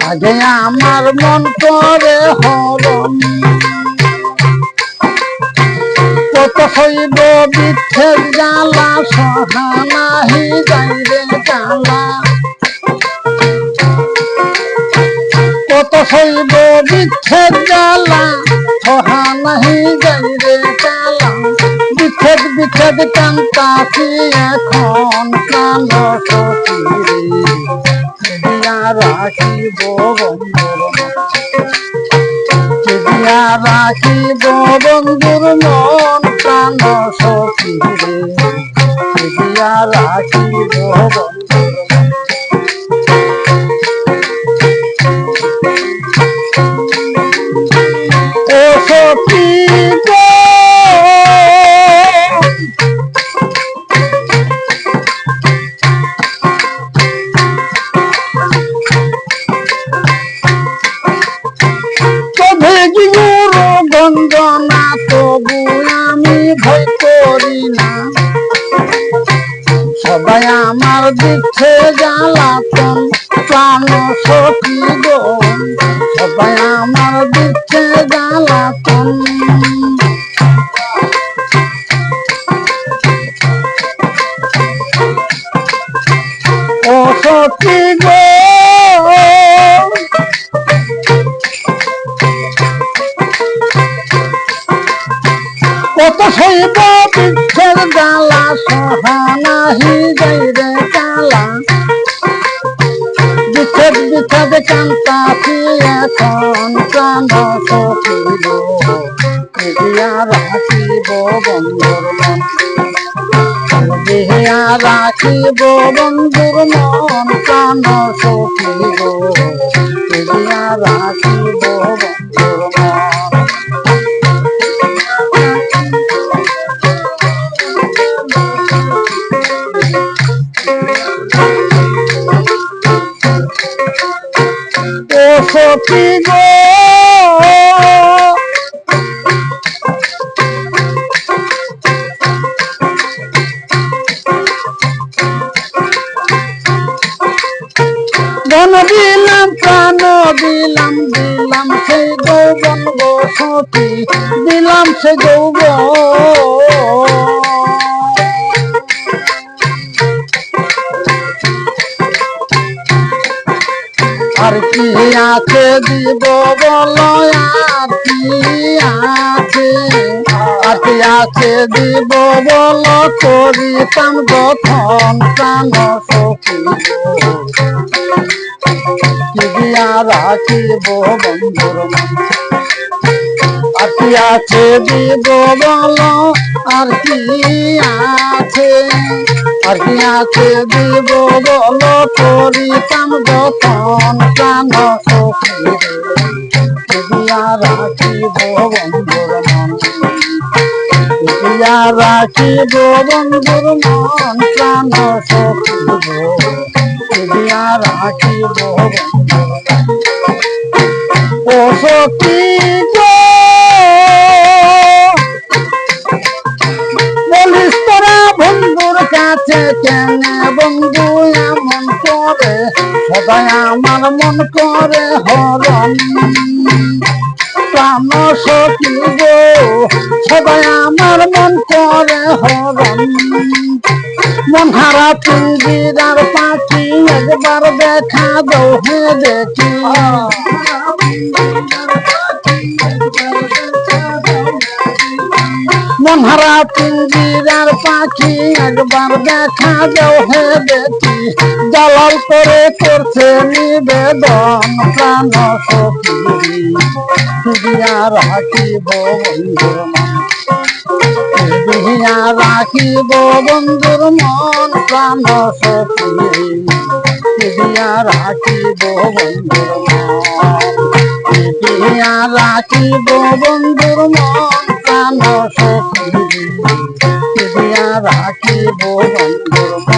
আগে আমার মন করে হরণ কত হইব বিচ্ছেদ জ্বালা সহা নাহি যাই রে জ্বালা কত হইব বিচ্ছেদ জ্বালা সহা নাহি যাই রে জ্বালা বিচ্ছেদ বিচ্ছেদ কান্তাছি এখন প্রাণ সখী দিয়া রাখিব বন্ধুর দিয়া রাখিব বন্ধুর মন প্রাণ সখী দিয়া রাখিব বন্ধুর ও সখী বন্দনা তবু আমি ভয় করি না সবাই আমার দিচ্ছে জ্বালাতন প্রাণ সখী গো সবাই আমার দিচ্ছে জ্বালাতন ও সখী গো কত হইব বিচ্ছেদ জ্বালা সহা নাহি যাই রে জ্বালা বিচ্ছেদ বিচ্ছেদ কান্তাছি এখন প্রাণ সখী গো দিয়া রাখিব বন্ধুর মন দিয়া রাখিব বন্ধুর মন প্রাণ সখী গো দিয়া রাখিব বন্ধুর মন সখী গো ধন দিলাম প্রাণ দিলাম দিলাম সেই যৌবন গো সখী দিলাম সে যৌবন আর কি আছে দিব বলো আর কি আছে আর কি আছে দিব বলো করিতাম যখন প্রাণ সখী কি দিয়া রাখিব বন্ধুর মন আর কি আছে দিব বলো আর কি আছে আর কি আছে দিব বলো করিতাম যখন প্রাণ সখী দিয়া রাখিব বন্ধুর মন দিয়া রাখিব বন্ধুর মন প্রাণ সখী দিয়া রাখিব বন্ধুর ও সখী গো বলিস তোরা বন্ধুর কাছে কেন বন্ধু এমন করে সবাই আমার মন করে হরণ প্রাণ সখী গো সবাই আমার মন করে হরণ মন হারা পিঞ্জিরার পাখি একবার দেখা দাও হে দেখি মন হারা পিঞ্জিরার পাখি একবার দেখা দাও হে দেখি জালাল করে করছে নিবেদন প্রাণ সখী দিয়া রাখিব বন্ধুর মন দিয়া রাখিব বন্ধুর মন প্রাণ সখী দিয়া রাখিব বন্ধুর মন দিয়া রাখিব বন্ধুর মন প্রাণ সখী দিয়া রাখিব বন্ধুর মন